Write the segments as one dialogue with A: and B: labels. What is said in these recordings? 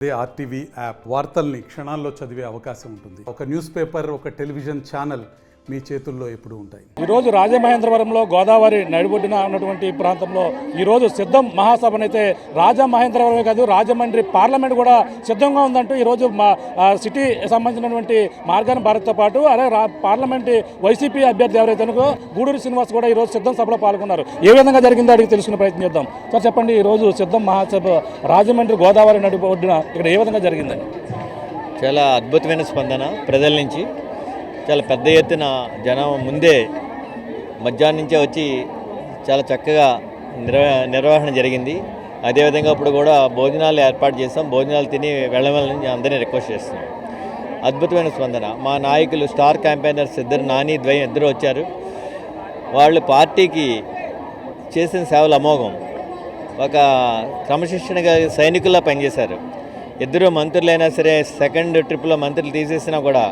A: RTV app వార్తల్ని క్షణాల్లో చదివే అవకాశం ఉంటుంది. ఒక న్యూస్ పేపర్, ఒక టెలివిజన్ ఛానల్ మీ చేతుల్లో ఎప్పుడు ఉంటాయి.
B: ఈరోజు రాజమహేంద్రవరంలో గోదావరి నడిబొడ్డున ఉన్నటువంటి ప్రాంతంలో ఈరోజు సిద్ధం మహాసభనైతే రాజమహేంద్రవరమే కాదు రాజమండ్రి పార్లమెంట్ కూడా సిద్ధంగా ఉందంటూ ఈరోజు మా సిటీ సంబంధించినటువంటి మార్గాన్ని భారత్తో పాటు అలాగే పార్లమెంట్ వైసీపీ అభ్యర్థి ఎవరైతే గూడూరు శ్రీనివాస్ కూడా ఈరోజు సిద్ధం సభలో పాల్గొన్నారు. ఏ విధంగా జరిగిందో అడిగి తెలుసుకునే ప్రయత్నం చేద్దాం. సార్ చెప్పండి, ఈరోజు సిద్ధం మహాసభ రాజమండ్రి గోదావరి నడిబొడ్డున ఇక్కడ ఏ విధంగా జరిగిందని?
C: చాలా అద్భుతమైన స్పందన ప్రజల నుంచి. చాలా పెద్ద ఎత్తున జనం ముందే మధ్యాహ్నం నుంచే వచ్చి చాలా చక్కగా నిర్వహణ జరిగింది. అదేవిధంగా ఇప్పుడు కూడా భోజనాలు ఏర్పాటు చేస్తాం. భోజనాలు తిని వెళ్ళమని అందరినీ రిక్వెస్ట్ చేస్తున్నాం. అద్భుతమైన స్పందన. మా నాయకులు స్టార్ క్యాంపెయినర్స్ ఇద్దరు వచ్చారు. వాళ్ళు పార్టీకి చేసిన సేవలు అమోఘం. ఒక క్రమశిక్షణగా సైనికుల్లా పనిచేశారు. ఇద్దరు మంత్రులైనా సరే సెకండ్ ట్రిప్లో మంత్రులు తీసేసినా కూడా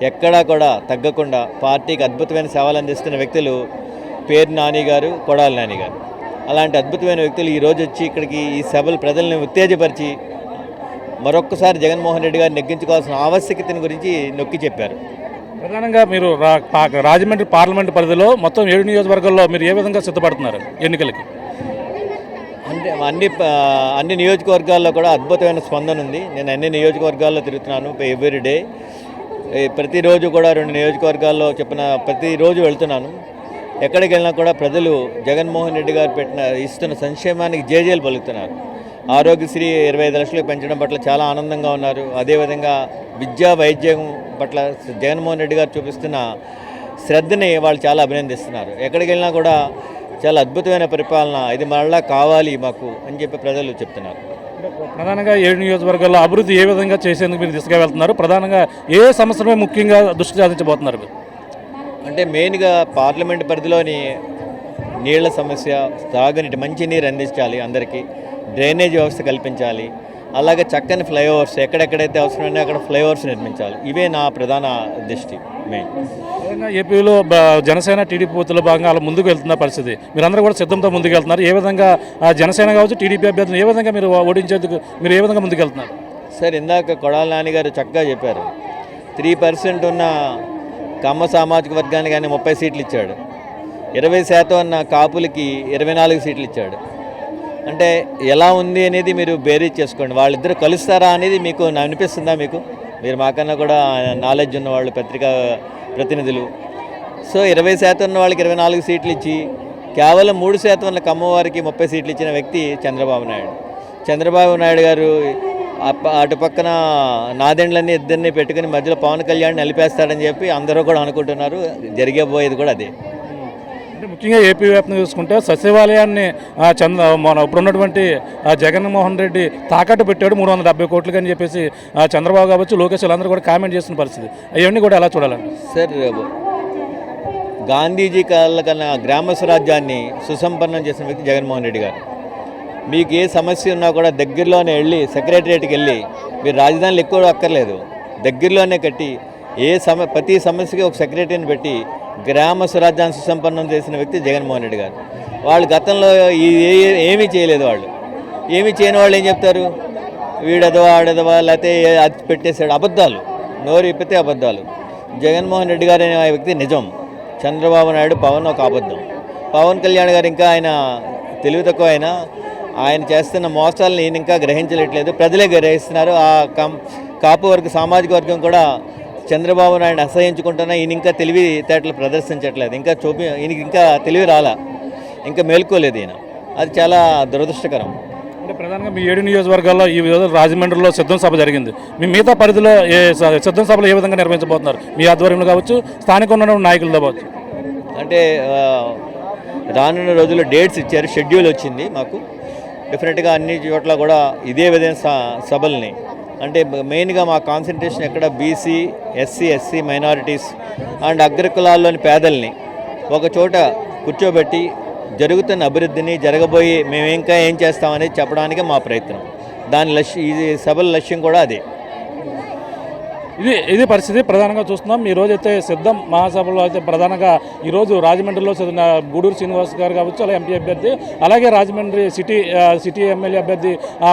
C: ఎక్కడా కూడా తగ్గకుండా పార్టీకి అద్భుతమైన సేవలు అందిస్తున్న వ్యక్తులు పేరు నాని గారు, కొడాలి నాని గారు. అలాంటి అద్భుతమైన వ్యక్తులు ఈరోజు వచ్చి ఇక్కడికి ఈ సభలు ప్రజల్ని ఉత్తేజపరిచి మరొక్కసారి జగన్మోహన్ రెడ్డి గారు నెగ్గించుకోవాల్సిన ఆవశ్యకతను గురించి నొక్కి చెప్పారు.
B: ప్రధానంగా మీరు రాజమండ్రి పార్లమెంటు పరిధిలో మొత్తం 7 నియోజకవర్గాల్లో మీరు ఏ విధంగా సిద్ధపడుతున్నారు ఎన్నికలకి?
C: అంటే అన్ని నియోజకవర్గాల్లో కూడా అద్భుతమైన స్పందన ఉంది. నేను అన్ని నియోజకవర్గాల్లో తిరుగుతున్నాను ఎవ్రీ డే. ప్రతిరోజు కూడా 2 నియోజకవర్గాల్లో చెప్పిన ప్రతిరోజు వెళ్తున్నాను. ఎక్కడికి వెళ్ళినా కూడా ప్రజలు జగన్మోహన్ రెడ్డి గారు ఇస్తున్న సంక్షేమానికి జేజేలు పలుకుతున్నారు. ఆరోగ్యశ్రీ 25 లక్షలకు పెంచడం పట్ల చాలా ఆనందంగా ఉన్నారు. అదేవిధంగా విద్యా వైద్యం పట్ల జగన్మోహన్ రెడ్డి గారు చూపిస్తున్న శ్రద్ధని వాళ్ళు చాలా అభినందిస్తున్నారు. ఎక్కడికి వెళ్ళినా కూడా చాలా అద్భుతమైన పరిపాలన, ఇది మళ్ళా కావాలి మాకు అని చెప్పి ప్రజలు చెప్తున్నారు.
B: ప్రధానంగా 7 నియోజకవర్గాల్లో అభివృద్ధి ఏ విధంగా చేసేందుకు మీరు దిశగా వెళ్తున్నారు? ప్రధానంగా ఏ సమస్యలపై ముఖ్యంగా దృష్టి సాధించబోతున్నారు?
C: అంటే మెయిన్గా పార్లమెంట్ పరిధిలోని నీళ్ల సమస్య, తాగునీటి మంచినీరు అందించాలి అందరికీ, డ్రైనేజ్ వ్యవస్థ కల్పించాలి, అలాగే చక్కని ఫ్లైఓవర్స్ ఎక్కడెక్కడైతే అవసరమైనా అక్కడ ఫ్లైఓవర్స్ నిర్మించాలి. ఇవే నా ప్రధాన దృష్టి మెయిన్.
B: ఏపీలో జనసేన టీడీపీ పొత్తులో భాగంగా అలా ముందుకు వెళ్తున్న పరిస్థితి, మీరందరూ కూడా సిద్ధంతో ముందుకు వెళ్తున్నారు. ఏ విధంగా జనసేన కావచ్చు టీడీపీ అభ్యర్థులు ఏ విధంగా మీరు ఓడించేందుకు మీరు ఏ విధంగా ముందుకు వెళ్తున్నారు?
C: సార్, ఇందాక కొడాలి నాని గారు చక్కగా చెప్పారు. 3% ఉన్న కమ్మ సామాజిక వర్గానికి ఆయన 30 సీట్లు ఇచ్చాడు. 20% ఉన్న కాపులకి 24 సీట్లు ఇచ్చాడు. అంటే ఎలా ఉంది అనేది మీరు బేరీజ్ చేసుకోండి. వాళ్ళిద్దరు కలుస్తారా అనేది మీకు అనిపిస్తుందా? మీరు మాకన్నా కూడా నాలెడ్జ్ ఉన్న వాళ్ళు, పత్రికా ప్రతినిధులు. సో 20% ఉన్న వాళ్ళకి 24 సీట్లు ఇచ్చి కేవలం 3% ఉన్న కమ్మవారికి 30 సీట్లు ఇచ్చిన వ్యక్తి చంద్రబాబు నాయుడు. చంద్రబాబు నాయుడు గారు అటు పక్కన నాదెండ్లన్నీ ఇద్దరిని పెట్టుకుని మధ్యలో పవన్ కళ్యాణ్ నిలిపేస్తాడని చెప్పి అందరూ కూడా అనుకుంటున్నారు. జరిగేపోయేది కూడా అదే.
B: అంటే ముఖ్యంగా ఏపీ వ్యాప్తంగా చూసుకుంటే సచివాలయాన్ని మన ఇప్పుడున్నటువంటి జగన్మోహన్ రెడ్డి తాకట్టు పెట్టాడు 370 కోట్లకి అని చెప్పేసి చంద్రబాబు కావచ్చు, లోకేష్ అందరూ కూడా కామెంట్ చేస్తున్న పరిస్థితి. అవన్నీ కూడా ఎలా చూడాలండి?
C: సార్, గాంధీజీ కన్నా గ్రామ స్వరాజ్యాన్ని సుసంపన్నం చేసిన వ్యక్తి జగన్మోహన్ రెడ్డి గారు. మీకు ఏ సమస్య ఉన్నా కూడా దగ్గరలోనే వెళ్ళి సెక్రటరియట్కి వెళ్ళి, మీరు రాజధానిలో ఎక్కువ అక్కర్లేదు, దగ్గరలోనే కట్టి ప్రతి సమస్యకి ఒక సెక్రటరీని పెట్టి గ్రామ స్వరాజ్యాన్ని సుసంపన్నం చేసిన వ్యక్తి జగన్మోహన్ రెడ్డి గారు. వాళ్ళు గతంలో ఏమీ చేయలేదు. వాళ్ళు ఏమీ చేయని వాళ్ళు ఏం చెప్తారు? వీడెదవా ఆడెదవా లేకపోతే అది పెట్టేశాడు. అబద్ధాలు, నోరు ఇప్పితే అబద్ధాలు. జగన్మోహన్ రెడ్డి గారు అనే వ్యక్తి నిజం. చంద్రబాబు నాయుడు, పవన్ ఒక అబద్ధం. పవన్ కళ్యాణ్ గారు ఇంకా ఆయన తెలివి తక్కువ అయినా ఆయన చేస్తున్న మోసాలను ఈయన ఇంకా గ్రహించలేట్లేదు. ప్రజలే గ్రహిస్తున్నారు. ఆ కాపు వర్గ సామాజిక వర్గం కూడా చంద్రబాబు నాయుడు అసహించుకుంటున్నా ఈయన ఇంకా తెలివి తేటలు ప్రదర్శించట్లేదు. ఈయనకి ఇంకా తెలివి రాలా, ఇంకా మేల్కోలేదు ఈయన. అది చాలా దురదృష్టకరం.
B: అంటే ప్రధానంగా మీ 7 నియోజకవర్గాల్లో ఈ విధంగా రాజమండ్రిలో సిద్ధం సభ జరిగింది. మీ మిగతా పరిధిలో సిద్ధం సభలు ఏ విధంగా నిర్వహించబోతున్నారు? మీ ఆధ్వర్యంలో కావచ్చు, స్థానిక ఉన్న నాయకులతో కావచ్చు.
C: అంటే రానున్న రోజుల్లో డేట్స్ ఇచ్చారు, షెడ్యూల్ వచ్చింది మాకు. డెఫినెట్గా అన్ని చోట్ల కూడా ఇదే విధంగా సభల్ని, అంటే మెయిన్గా మా కాన్సన్ట్రేషన్ ఎక్కడ బీసీ, ఎస్సీ మైనారిటీస్ అండ్ అగ్రకులాల్లోని పేదల్ని ఒక చోట కూర్చోబెట్టి జరుగుతున్న అభివృద్ధిని, జరగబోయి మేము ఇంకా ఏం చేస్తామనేది చెప్పడానికి మా ప్రయత్నం. ఈ సభల లక్ష్యం కూడా అదే.
B: ఇది పరిస్థితి ప్రధానంగా చూస్తున్నాం. ఈ రోజు అయితే సిద్ధం మహాసభలో అయితే ప్రధానంగా ఈరోజు రాజమండ్రిలో గూడూరు శ్రీనివాస్ గారు కావచ్చు, అలాగే ఎంపీ అభ్యర్థి, అలాగే రాజమండ్రి సిటీ ఎమ్మెల్యే అభ్యర్థి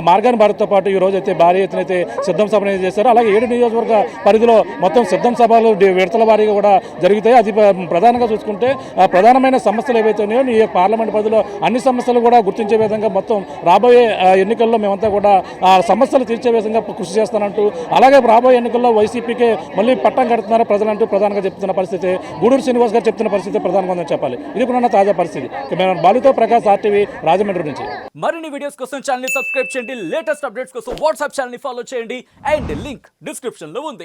B: మార్గాని భారత్తో పాటు ఈ రోజు అయితే భారీ ఎత్తున అయితే సిద్ధం సభను అయితే చేశారు. అలాగే 7 నియోజకవర్గ పరిధిలో మొత్తం సిద్ధం సభలు విడతల వారీగా కూడా జరుగుతాయి. అది ప్రధానంగా చూసుకుంటే ప్రధానమైన సమస్యలు ఏవైతే ఉన్నాయో ఈ పార్లమెంట్ పరిధిలో అన్ని సమస్యలు కూడా గుర్తించే విధంగా మొత్తం రాబోయే ఎన్నికల్లో మేమంతా కూడా ఆ సమస్యలు తీర్చే విధంగా కృషి చేస్తానంటూ, అలాగే రాబోయే ఎన్నికల్లో వైసీపీకే మళ్ళీ పట్టం కడుతున్నారో ప్రజలంటూ ప్రధానంగా చెప్తున్న పరిస్థితి, గూడూరు శ్రీనివాస్ గారు చెప్తున్న పరిస్థితి ప్రధానంగా ఉందని చెప్పాలి. ఇది కూడా తాజా పరిస్థితి. మేము బాలుతో ప్రకాష్, RTV రాజమండ్రి నుంచి.
D: మరిన్ని వీడియోస్ కోసం ఛానల్ ని సబ్స్క్రైబ్ చేయండి. లేటెస్ట్ అప్డేట్స్ కోసం వాట్సాప్ ఛానల్ ని ఫాలో చేయండి. అండ్ లింక్ డిస్క్రిప్షన్ లో ఉంది.